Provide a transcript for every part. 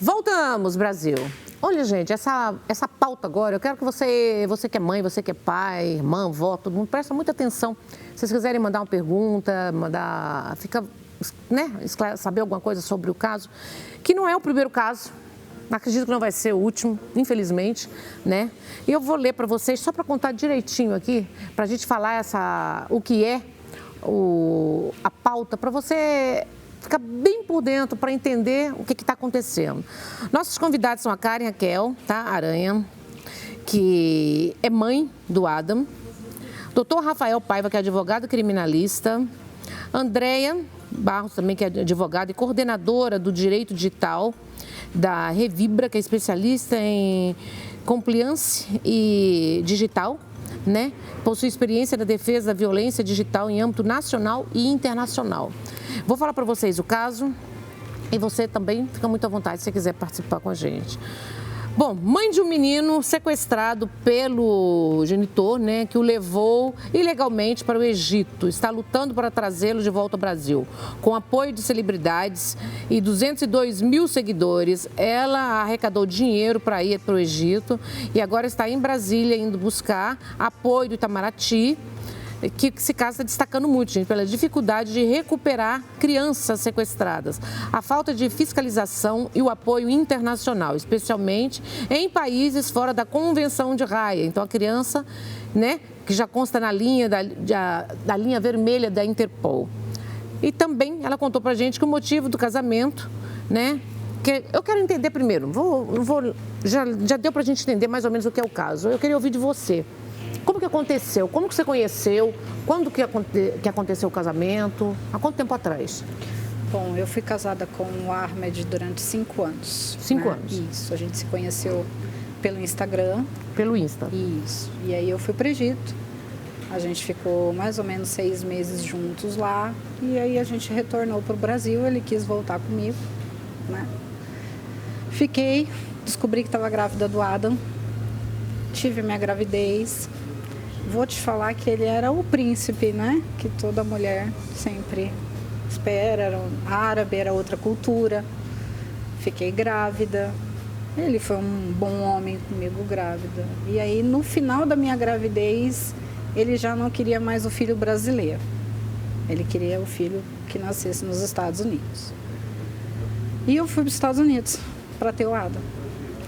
Voltamos, Brasil. Olha, gente, essa pauta agora, eu quero que você que é mãe, você que é pai, irmã, avó, todo mundo, presta muita atenção. Se vocês quiserem mandar uma pergunta, saber alguma coisa sobre o caso, que não é o primeiro caso, acredito que não vai ser o último, infelizmente, né? E eu vou ler para vocês, só para contar direitinho aqui, para a gente falar o que é a pauta, para você ficar bem por dentro para entender o que está acontecendo. Nossos convidados são a Karen Raquel, tá? Aranha, que é mãe do Adam, Dr. Rafael Paiva, que é advogado criminalista, Andréia Barros, também, que é advogada e coordenadora do Direito Digital da Revibra, que é especialista em compliance e digital, né? Possui experiência na defesa da violência digital em âmbito nacional e internacional. Vou falar para vocês o caso e você também fica muito à vontade se você quiser participar com a gente. Bom, mãe de um menino sequestrado pelo genitor, né, que o levou ilegalmente para o Egito, está lutando para trazê-lo de volta ao Brasil. Com apoio de celebridades e 202 mil seguidores, ela arrecadou dinheiro para ir para o Egito e agora está em Brasília indo buscar apoio do Itamaraty, que esse caso está destacando muito, gente, pela dificuldade de recuperar crianças sequestradas, a falta de fiscalização e o apoio internacional, especialmente em países fora da Convenção de Haia. Então, a criança, né, que já consta na linha da linha vermelha da Interpol. E também ela contou para a gente que o motivo do casamento, né, que eu quero entender primeiro, já deu para a gente entender mais ou menos o que é o caso. Eu queria ouvir de você. Como que aconteceu? Como que você conheceu? Quando que aconteceu o casamento? Há quanto tempo atrás? Bom, eu fui casada com o Ahmed durante 5 anos. 5 anos? Isso, a gente se conheceu pelo Instagram. Pelo Insta? Isso, e aí eu fui para o Egito. A gente ficou mais ou menos 6 meses juntos lá. E aí a gente retornou para o Brasil, ele quis voltar comigo, né? Fiquei, descobri que estava grávida do Adam. Tive minha gravidez. Vou te falar que ele era o príncipe, né? Que toda mulher sempre espera. Era árabe, era outra cultura. Fiquei grávida. Ele foi um bom homem comigo grávida. E aí, no final da minha gravidez, ele já não queria mais o filho brasileiro. Ele queria o filho que nascesse nos Estados Unidos. E eu fui para os Estados Unidos para ter o Adam,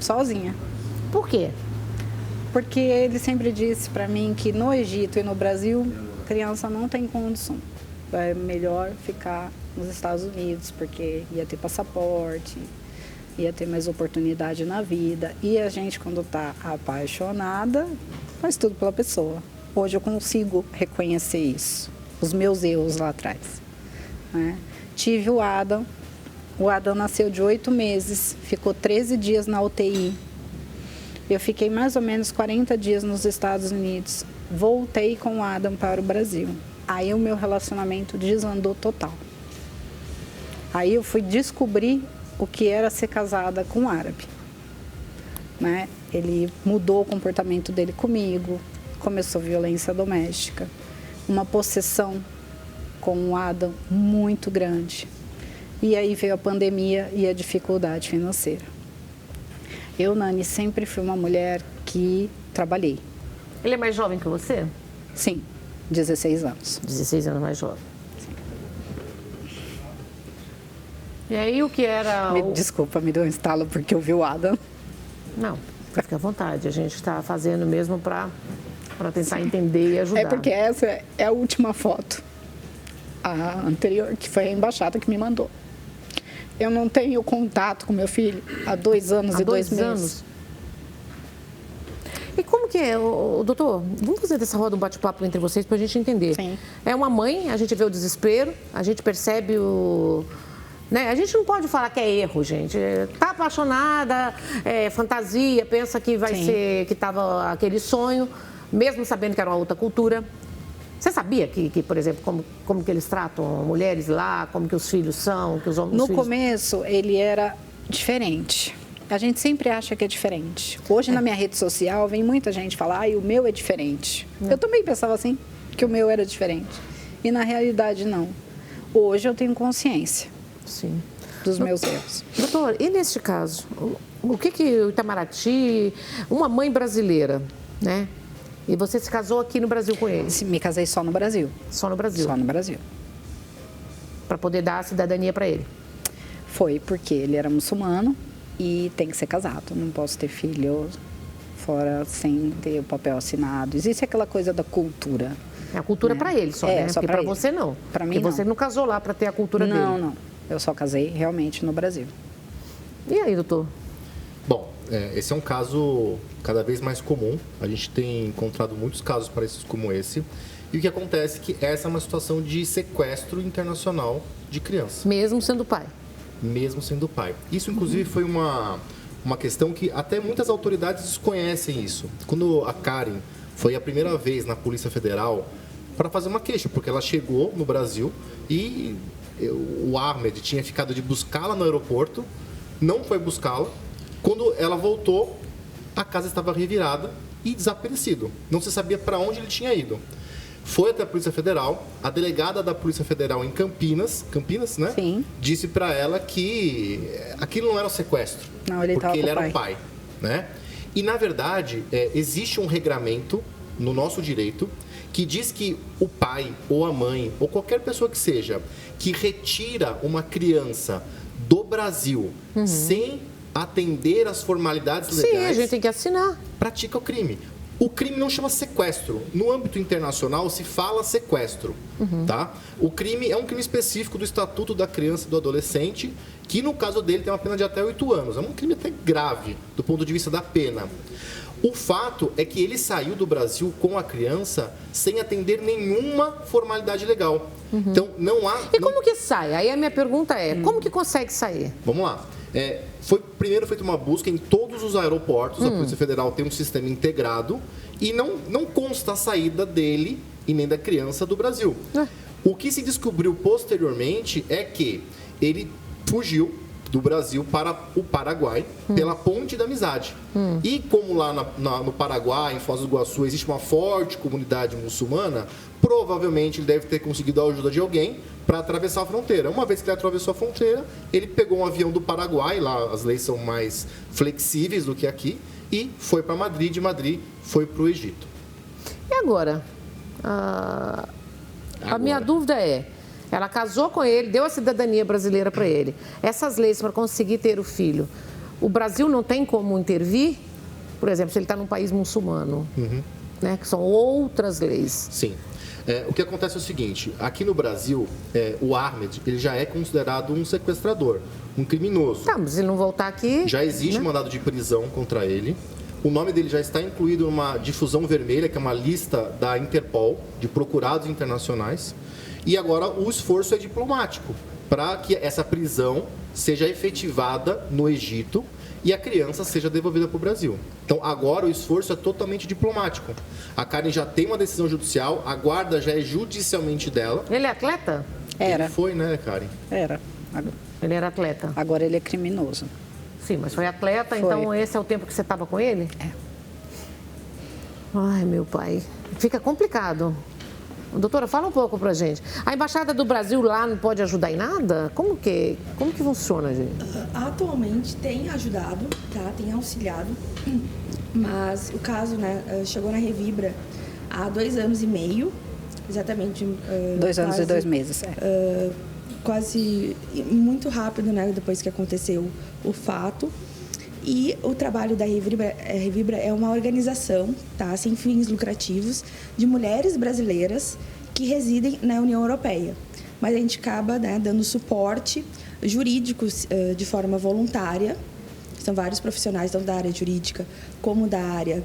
sozinha. Por quê? Porque ele sempre disse para mim que no Egito e no Brasil, criança não tem condição. É melhor ficar nos Estados Unidos, porque ia ter passaporte, ia ter mais oportunidade na vida. E a gente, quando está apaixonada, faz tudo pela pessoa. Hoje eu consigo reconhecer isso, os meus erros lá atrás, né? Tive o Adam nasceu de 8 meses, ficou 13 dias na UTI. Eu fiquei mais ou menos 40 dias nos Estados Unidos. Voltei com o Adam para o Brasil. Aí o meu relacionamento desandou total. Aí eu fui descobrir o que era ser casada com um árabe, né? Ele mudou o comportamento dele comigo, começou violência doméstica, uma possessão com o Adam muito grande. E aí veio a pandemia e a dificuldade financeira. Eu, Nani, sempre fui uma mulher que trabalhei. Ele é mais jovem que você? Sim, 16 anos. 16 anos mais jovem. Sim. E aí o que era... Desculpa, me deu um estalo porque eu vi o Adam. Não, fica à vontade. A gente está fazendo mesmo para tentar entender e ajudar. É porque essa é a última foto. A anterior, que foi a embaixada que me mandou. Eu não tenho contato com meu filho há 2 anos e 2 meses. E como que é, doutor? Vamos fazer dessa roda um bate-papo entre vocês para a gente entender. Sim. É uma mãe, a gente vê o desespero, a gente percebe o... Né? A gente não pode falar que é erro, gente. Tá apaixonada, fantasia, pensa que vai ser, que estava aquele sonho, mesmo sabendo que era uma outra cultura. Você sabia que, por exemplo, como que eles tratam mulheres lá, como que os filhos são, que os homens... No começo, ele era diferente. A gente sempre acha que é diferente. Hoje, na minha rede social, vem muita gente falar, o meu é diferente. Eu também pensava assim, que o meu era diferente. E, na realidade, não. Hoje, eu tenho consciência. Sim. dos meus erros. Doutor, e neste caso, o que o Itamaraty, uma mãe brasileira, né? E você se casou aqui no Brasil com ele? Me casei só no Brasil. Só no Brasil? Só no Brasil. Para poder dar a cidadania para ele? Foi porque ele era muçulmano e tem que ser casado. Não posso ter filho fora sem ter o papel assinado. Existe aquela coisa da cultura. É a cultura para ele só, né? Só porque para você não. Para mim porque não. Você não casou lá para ter a cultura dele. Não. Eu só casei realmente no Brasil. E aí, doutor? Bom, esse é um caso cada vez mais comum. A gente tem encontrado muitos casos parecidos como esse. E o que acontece é que essa é uma situação de sequestro internacional de criança. Mesmo sendo pai? Mesmo sendo pai. Isso, inclusive, foi uma questão que até muitas autoridades desconhecem isso. Quando a Karen foi a primeira vez na Polícia Federal para fazer uma queixa, porque ela chegou no Brasil e o Ahmed tinha ficado de buscá-la no aeroporto, não foi buscá-la. Quando ela voltou, a casa estava revirada e desaparecido. Não se sabia para onde ele tinha ido. Foi até a Polícia Federal, a delegada da Polícia Federal em Campinas, né? Sim. Disse para ela que aquilo não era um sequestro, não, porque ele era o pai, né? E, na verdade, existe um regramento no nosso direito que diz que o pai ou a mãe, ou qualquer pessoa que seja, que retira uma criança do Brasil sem atender às formalidades legais... Sim, a gente tem que assinar. ...pratica o crime. O crime não chama sequestro. No âmbito internacional se fala sequestro, tá? O crime é um crime específico do Estatuto da Criança e do Adolescente, que no caso dele tem uma pena de até 8 anos. É um crime até grave do ponto de vista da pena. O fato é que ele saiu do Brasil com a criança sem atender nenhuma formalidade legal. Então, não há... E como que sai? Aí a minha pergunta é, como que consegue sair? Vamos lá. Foi primeiro feita uma busca em todos os aeroportos. A Polícia Federal tem um sistema integrado e não consta a saída dele e nem da criança do Brasil. O que se descobriu posteriormente é que ele fugiu do Brasil para o Paraguai pela Ponte da Amizade. E como lá no Paraguai, em Foz do Iguaçu, existe uma forte comunidade muçulmana, provavelmente ele deve ter conseguido a ajuda de alguém para atravessar a fronteira. Uma vez que ele atravessou a fronteira, ele pegou um avião do Paraguai, lá as leis são mais flexíveis do que aqui, e foi para Madrid, de Madrid foi para o Egito. E agora? A minha dúvida é, ela casou com ele, deu a cidadania brasileira para ele. Essas leis para conseguir ter o filho, o Brasil não tem como intervir? Por exemplo, se ele está num país muçulmano, né, que são outras leis. Sim. O que acontece é o seguinte, aqui no Brasil, o Ahmed, ele já é considerado um sequestrador, um criminoso. Tá, mas se ele não voltar aqui... Já existe mandado de prisão contra ele. O nome dele já está incluído numa difusão vermelha, que é uma lista da Interpol, de procurados internacionais. E agora o esforço é diplomático, para que essa prisão seja efetivada no Egito e a criança seja devolvida para o Brasil. Então, agora o esforço é totalmente diplomático. A Karen já tem uma decisão judicial, a guarda já é judicialmente dela. Ele é atleta? Era. Ele foi, né, Karen? Era. Ele era atleta? Agora ele é criminoso. Sim, mas foi atleta, Foi. então esse é o tempo que você estava com ele? É. Ai, meu pai. Fica complicado. Doutora, fala um pouco pra gente. A Embaixada do Brasil lá não pode ajudar em nada? Como que funciona, gente? Atualmente tem ajudado, tá? Tem auxiliado, mas o caso, né, chegou na Revibra há 2 anos e meio, exatamente. 2 anos e 2 meses, quase muito rápido, né, depois que aconteceu o fato. E o trabalho da Revibra é uma organização, tá, sem fins lucrativos, de mulheres brasileiras que residem na União Europeia. Mas a gente acaba, né, dando suporte jurídico de forma voluntária. São vários profissionais, tanto da área jurídica como da área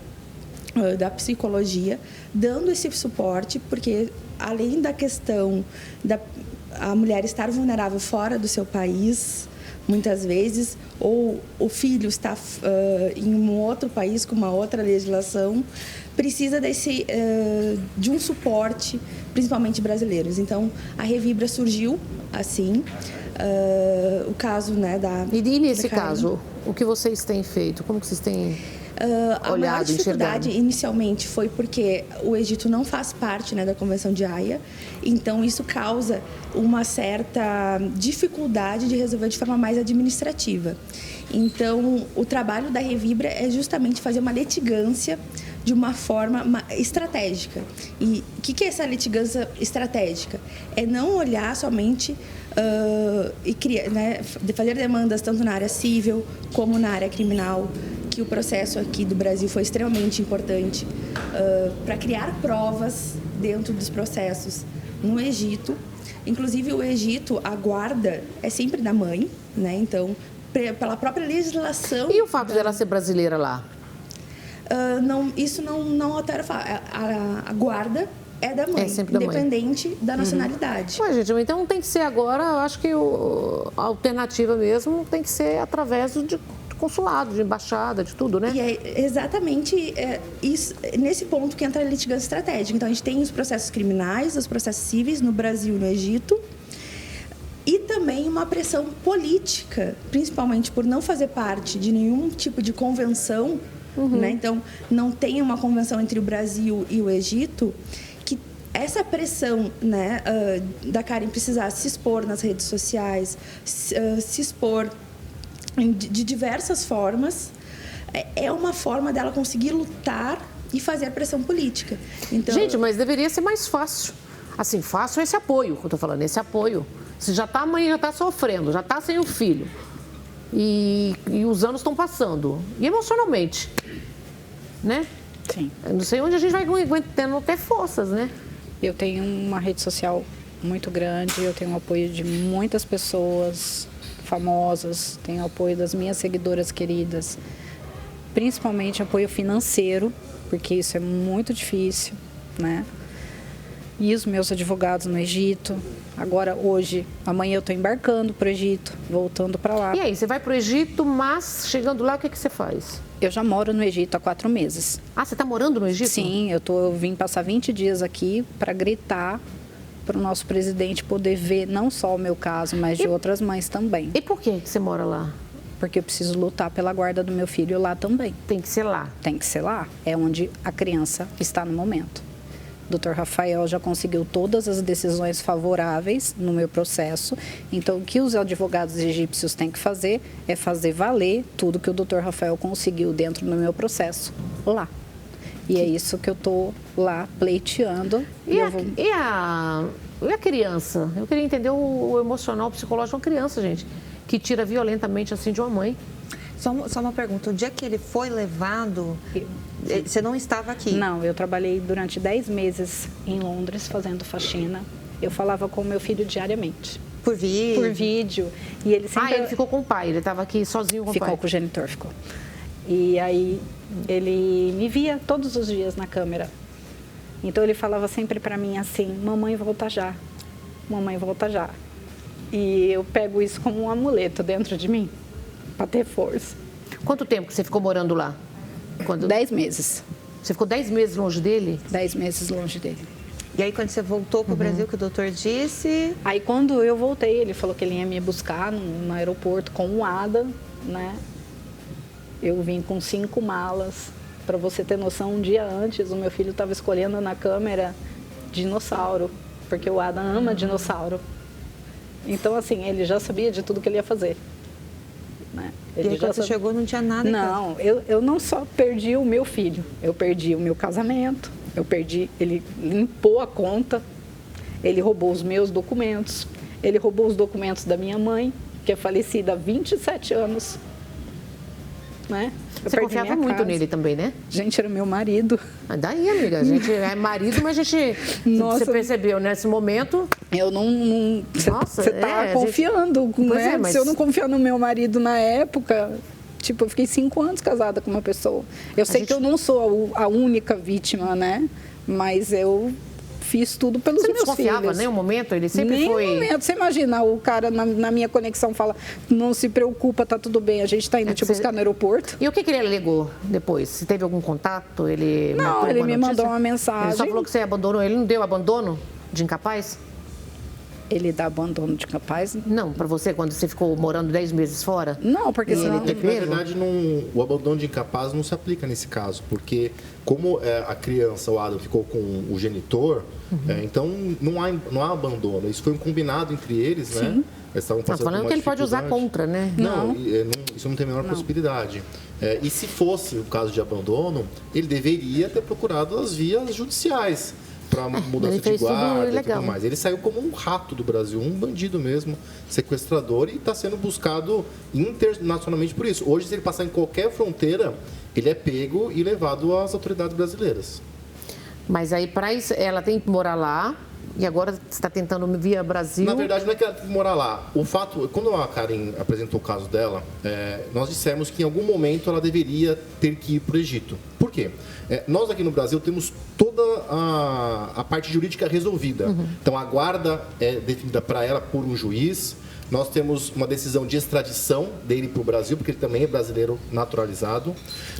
da psicologia, dando esse suporte, porque além da questão da a mulher estar vulnerável fora do seu país, muitas vezes, ou o filho está em um outro país com uma outra legislação, precisa de um suporte, principalmente brasileiros. Então, a Revibra surgiu assim. O caso, né, E nesse caso, o que vocês têm feito? Como que vocês têm A maior dificuldade inicialmente foi porque o Egito não faz parte, né, da Convenção de Haia, então isso causa uma certa dificuldade de resolver de forma mais administrativa. Então, o trabalho da Revibra é justamente fazer uma litigância de uma forma estratégica. E o que é essa litigância estratégica? É não olhar somente e criar, né, fazer demandas tanto na área civil como na área criminal, que o processo aqui do Brasil foi extremamente importante para criar provas dentro dos processos no Egito. Inclusive, o Egito, a guarda é sempre da mãe, né? Então, pela própria legislação... E o fato dela ser brasileira lá? Isso não altera o fato. A guarda é da mãe, sempre da independente mãe. Da nacionalidade. Ué, gente, então tem que ser agora, eu acho que a alternativa mesmo tem que ser através de consulado, de embaixada, de tudo, né? E é exatamente isso, nesse ponto que entra a litigância estratégica. Então, a gente tem os processos criminais, os processos cíveis no Brasil e no Egito, e também uma pressão política, principalmente por não fazer parte de nenhum tipo de convenção, né? Então, não tem uma convenção entre o Brasil e o Egito, que essa pressão, né, da Karen precisar se expor nas redes sociais, se expor de diversas formas, é uma forma dela conseguir lutar e fazer pressão política. Então, gente, mas deveria ser mais fácil. Assim, fácil esse apoio, que eu estou falando, esse apoio. Se já tá, a mãe já está sofrendo, já está sem o filho. E os anos estão passando. E emocionalmente, né? Sim. Eu não sei onde a gente vai aguentando ter forças, né? Eu tenho uma rede social muito grande, eu tenho o apoio de muitas pessoas famosas, tenho o apoio das minhas seguidoras queridas, principalmente apoio financeiro, porque isso é muito difícil, né? E os meus advogados no Egito. Agora, hoje, amanhã eu estou embarcando para o Egito, voltando para lá. E aí, você vai para o Egito, mas chegando lá, o que você faz? Eu já moro no Egito há 4 meses. Ah, você está morando no Egito? Sim, eu vim passar 20 dias aqui para gritar para o nosso presidente poder ver não só o meu caso, mas de outras mães também. E por que você mora lá? Porque eu preciso lutar pela guarda do meu filho lá também. Tem que ser lá. Tem que ser lá. É onde a criança está no momento. O Dr. Rafael já conseguiu todas as decisões favoráveis no meu processo. Então, o que os advogados egípcios têm que fazer é fazer valer tudo que o Dr. Rafael conseguiu dentro do meu processo lá. E é isso que eu estou lá pleiteando. E a criança? Eu queria entender o emocional, o psicológico de uma criança, gente, que tira violentamente assim de uma mãe. Só uma pergunta, o dia que ele foi levado, você não estava aqui? Não, eu trabalhei durante 10 meses em Londres fazendo faxina. Eu falava com o meu filho diariamente. Por vídeo? Por vídeo. E ele sempre... ele ficou com o pai, ele estava aqui sozinho com o pai? Ficou com o genitor, ficou. E aí ele me via todos os dias na câmera. Então ele falava sempre para mim assim, mamãe volta já, mamãe volta já. E eu pego isso como um amuleto dentro de mim, para ter força. Quanto tempo que você ficou morando lá? 10 meses. Você ficou 10 meses longe dele? 10 meses longe dele. E aí, quando você voltou para o Brasil, que o doutor disse... Aí, quando eu voltei, ele falou que ele ia me buscar no aeroporto com o ADA, né? Eu vim com 5 malas. Para você ter noção, um dia antes, o meu filho estava escolhendo na câmera dinossauro, porque o ADA ama dinossauro. Então, assim, ele já sabia de tudo que ele ia fazer. Né? E aí, quando você chegou, não tinha nada em casa? Não, eu não só perdi o meu filho, eu perdi o meu casamento, ele limpou a conta, ele roubou os meus documentos, ele roubou os documentos da minha mãe, que é falecida há 27 anos. Né? Você confiava muito nele também, né? Gente, era meu marido. Daí, amiga, a gente é marido, mas a gente... Nossa. Você percebeu, nesse momento... Eu não... Nossa, você tá confiando, né? Mas... Se eu não confiar no meu marido na época... Tipo, eu fiquei 5 anos casada com uma pessoa. Eu sei que eu não sou a única vítima, né? Mas eu fiz tudo pelos meus filhos. Você não desconfiava nem um momento? Ele sempre foi... Nem um momento. Você imagina, o cara na minha conexão fala, não se preocupa, tá tudo bem, a gente tá indo te buscar no aeroporto. E o que ele alegou depois? Se teve algum contato? Ele não, ele me mandou uma mensagem. Ele só falou que você abandonou, ele não deu abandono de incapaz? Ele dá abandono de capaz? Não, para você, quando você ficou morando 10 meses fora? Não, porque senão... Na verdade, o abandono de incapaz não se aplica nesse caso, porque como a criança, o Adam, ficou com o genitor, então não há abandono. Isso foi um combinado entre eles, né? Eles estavam passando falando que ele pode usar contra, né? Não, isso não tem a menor possibilidade. E se fosse o caso de abandono, ele deveria ter procurado as vias judiciais para mudança de guarda e tudo mais. Ele saiu como um rato do Brasil, um bandido mesmo, sequestrador, e está sendo buscado internacionalmente por isso. Hoje, se ele passar em qualquer fronteira, ele é pego e levado às autoridades brasileiras. Mas aí, para isso, ela tem que morar lá, e agora você está tentando via Brasil... Na verdade, não é que ela tem que morar lá. O fato, quando a Karen apresentou o caso dela, nós dissemos que em algum momento ela deveria ter que ir para o Egito. Por quê? Nós aqui no Brasil temos toda a parte jurídica resolvida. Então, a guarda é definida para ela por um juiz. Nós temos uma decisão de extradição dele para o Brasil, porque ele também é brasileiro naturalizado.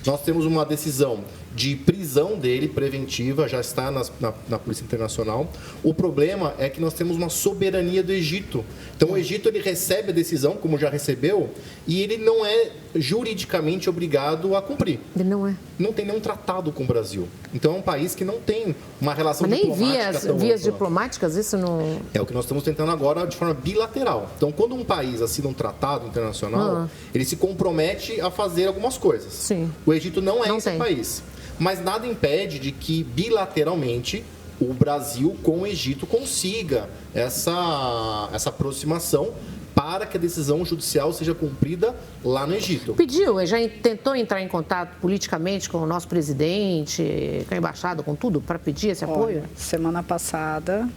Nós temos uma decisão de prisão dele, preventiva, já está na Polícia Internacional. O problema é que nós temos uma soberania do Egito. Então, o Egito ele recebe a decisão, como já recebeu, e ele não é juridicamente obrigado a cumprir. Ele não é. Não tem nenhum tratado com o Brasil. Então, é um país que não tem uma relação diplomática. Mas nem vias diplomáticas, isso não... É o que nós estamos tentando agora de forma bilateral. Então, quando um país assina um tratado internacional, ele se compromete a fazer algumas coisas. Sim. O Egito não é esse país. Mas nada impede de que, bilateralmente, o Brasil com o Egito consiga essa aproximação para que a decisão judicial seja cumprida lá no Egito. Pediu, já tentou entrar em contato politicamente com o nosso presidente, com a embaixada, com tudo, para pedir esse apoio? Olha, semana passada,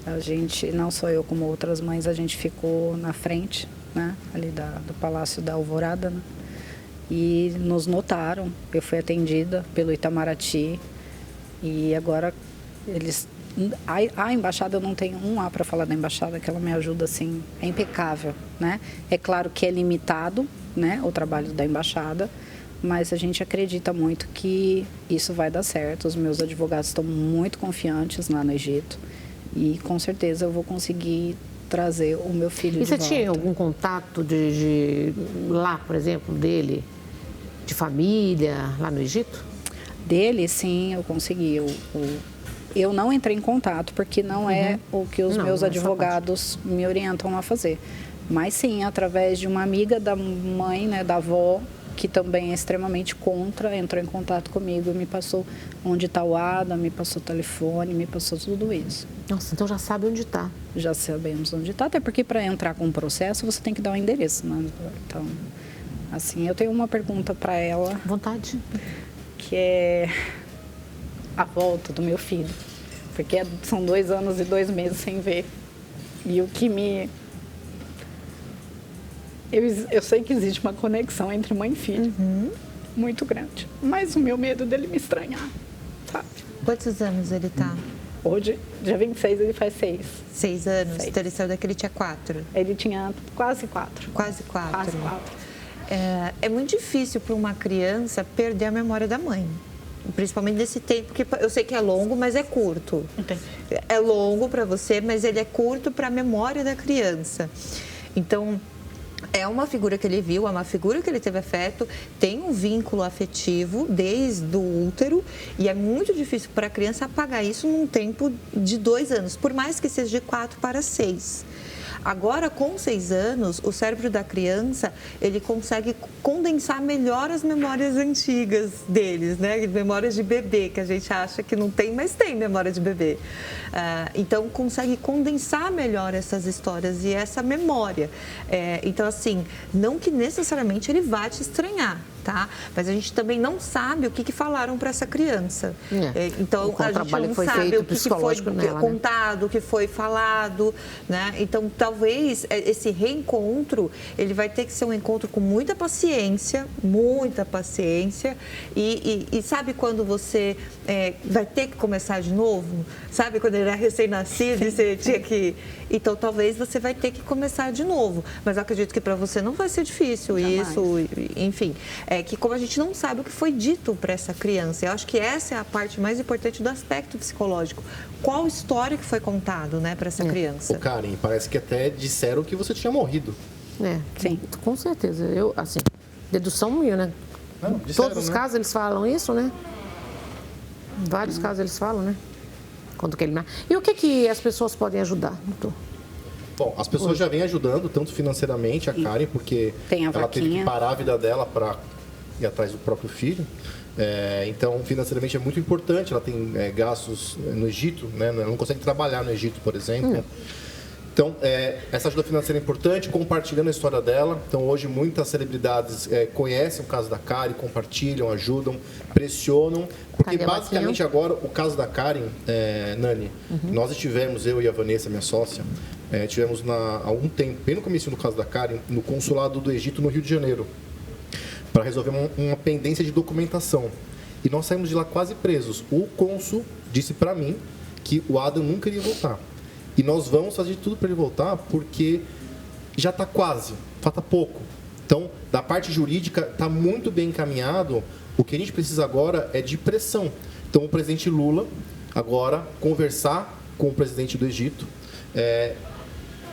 a gente, não só eu como outras mães, a gente ficou na frente, né, ali do Palácio da Alvorada, né? E nos notaram. Eu fui atendida pelo Itamaraty e agora eles... A embaixada, eu não tenho um A para falar da embaixada, que ela me ajuda, assim, é impecável, né? É claro que é limitado, né, o trabalho da embaixada, mas a gente acredita muito que isso vai dar certo. Os meus advogados estão muito confiantes lá no Egito e com certeza eu vou conseguir trazer o meu filho de volta. E você tinha algum contato de lá, por exemplo, dele, de família, lá no Egito? Dele, sim, eu consegui. Eu não entrei em contato, porque não é o que os meus advogados me orientam a fazer. Mas sim, através de uma amiga da mãe, né, da avó, que também é extremamente contra, entrou em contato comigo, me passou onde está o Adam, me passou o telefone, me passou tudo isso. Nossa, então já sabe onde está. Já sabemos onde está, até porque para entrar com o processo você tem que dar um endereço, né? Então, assim, eu tenho uma pergunta para ela. Vontade. Que é a volta do meu filho. Porque são 2 anos e 2 meses sem ver. E o que me... Eu sei que existe uma conexão entre mãe e filho muito grande. Mas o meu medo dele me estranhar, sabe? Quantos anos ele tá? Hoje, dia 26, ele faz 6. 6 anos? 6. Então ele saiu daqui, ele tinha 4? Ele tinha quase 4. Quase 4. Quase 4. É muito difícil para uma criança perder a memória da mãe. Principalmente nesse tempo, que eu sei que é longo, mas é curto. Entendi. É longo para você, mas ele é curto para a memória da criança. Então, é uma figura que ele viu, é uma figura que ele teve afeto, tem um vínculo afetivo desde o útero e é muito difícil para a criança apagar isso num tempo de 2 anos, por mais que seja de 4 para 6. Agora, com 6 anos, o cérebro da criança, ele consegue condensar melhor as memórias antigas deles, né? Memórias de bebê, que a gente acha que não tem, mas tem memória de bebê. Então, consegue condensar melhor essas histórias e essa memória. Então, assim, não que necessariamente ele vá te estranhar, tá? Mas a gente também não sabe o que falaram para essa criança. Então, a gente não sabe o que foi contado, o que foi falado, né? Então, talvez esse reencontro, ele vai ter que ser um encontro com muita paciência e sabe quando você vai ter que começar de novo? Sabe quando ele era recém-nascido e você tinha que... Então, talvez você vai ter que começar de novo. Mas eu acredito que para você não vai ser difícil. Jamais. Isso, enfim. é que como a gente não sabe o que foi dito para essa criança, eu acho que essa é a parte mais importante do aspecto psicológico. Qual história que foi contado, né, para essa criança? Ô, Karen, parece que até disseram que você tinha morrido. Sim. Com certeza. Eu, assim, dedução minha, né? Não, disseram, Todos os né? casos eles falam isso, né? Em vários casos eles falam, né? Quando que ele... E o que as pessoas podem ajudar, doutor? Bom, as pessoas já vêm ajudando, tanto financeiramente, a Karen, porque Tem a ela teve que vaquinha. parar a vida dela para ir atrás do próprio filho. Então, financeiramente é muito importante. Ela tem gastos no Egito, né? Ela não consegue trabalhar no Egito, por exemplo. Então, essa ajuda financeira é importante, compartilhando a história dela. Então, hoje, muitas celebridades conhecem o caso da Karen, compartilham, ajudam, pressionam. Porque, Cadê a basicamente, agora, o caso da Karen, Nani, nós estivemos, eu e a Vanessa, minha sócia, estivemos há um tempo, bem no começo do caso da Karen, no consulado do Egito, no Rio de Janeiro, para resolver uma pendência de documentação. E nós saímos de lá quase presos. O cônsul disse para mim que o Adam nunca iria voltar. E nós vamos fazer tudo para ele voltar, porque já está quase, falta pouco. Então, da parte jurídica, está muito bem encaminhado. O que a gente precisa agora é de pressão. Então, o presidente Lula, agora, conversar com o presidente do Egito,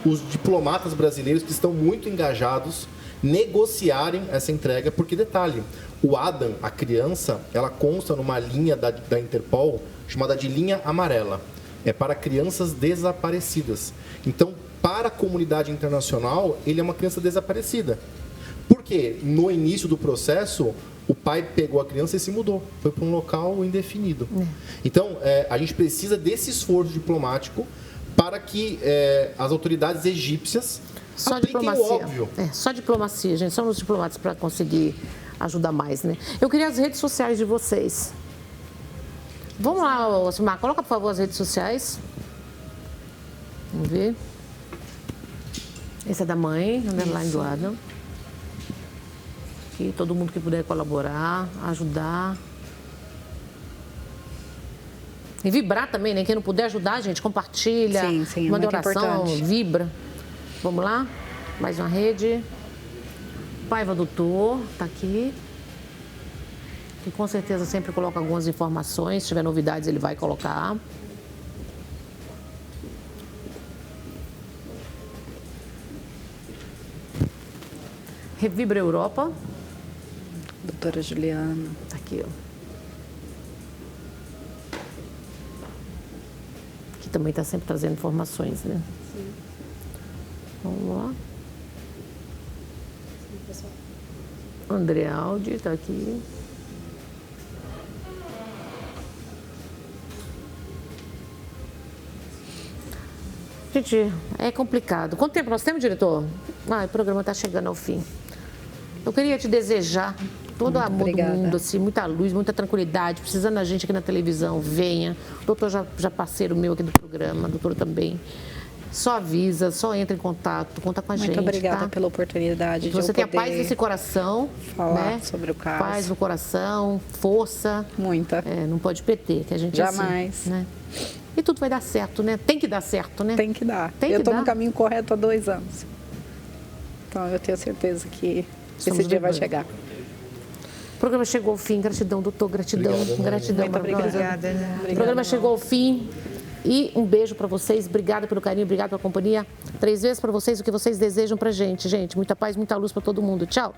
os diplomatas brasileiros que estão muito engajados, negociarem essa entrega, porque, detalhe, o Adam, a criança, ela consta numa linha da Interpol, chamada de linha amarela. É para crianças desaparecidas. Então, para a comunidade internacional, ele é uma criança desaparecida. Por quê? No início do processo, o pai pegou a criança e se mudou. Foi para um local indefinido. Então, a gente precisa desse esforço diplomático para que as autoridades egípcias apliquem o óbvio. Só diplomacia, gente. Somos diplomatas para conseguir ajudar mais, né? Eu queria as redes sociais de vocês. Vamos lá, Simar, coloca, por favor, as redes sociais. Vamos ver. Esse é da mãe, underline do Adam. Aqui, todo mundo que puder colaborar, ajudar. E vibrar também, né? Quem não puder ajudar, gente, compartilha. Sim, manda muito oração, importante. vibra. Vamos lá? Mais uma rede. Paiva Doutor, tá aqui. Que com certeza sempre coloca algumas informações. Se tiver novidades, ele vai colocar. Revibra Europa. Doutora Juliana. Tá aqui, ó. Que também está sempre trazendo informações, né? Sim. Vamos lá. Sim, pessoal. André Aldi está aqui. Gente, é complicado. Quanto tempo nós temos, diretor? O programa está chegando ao fim. Eu queria te desejar todo o amor do mundo, assim, muita luz, muita tranquilidade. Precisando da gente aqui na televisão, venha. O doutor já parceiro meu aqui do programa, a doutora também. Só avisa, só entra em contato, conta com a gente. Muito obrigada tá? pela oportunidade de você eu tenha poder paz nesse coração, falar né? sobre o caso. Paz no coração, força. Muita. Não pode PT, que a gente Jamais. É assim, né? E tudo vai dar certo, né? Tem que dar certo, né? Tem que dar. Eu estou no caminho correto há 2 anos. Então, eu tenho certeza que esse dia vai chegar. O programa chegou ao fim. Gratidão, doutor. Gratidão. Obrigado, gratidão. Muito obrigada. O programa chegou ao fim. E um beijo para vocês. Obrigada pelo carinho, obrigada pela companhia. 3 vezes para vocês o que vocês desejam pra gente. Gente, muita paz, muita luz para todo mundo. Tchau.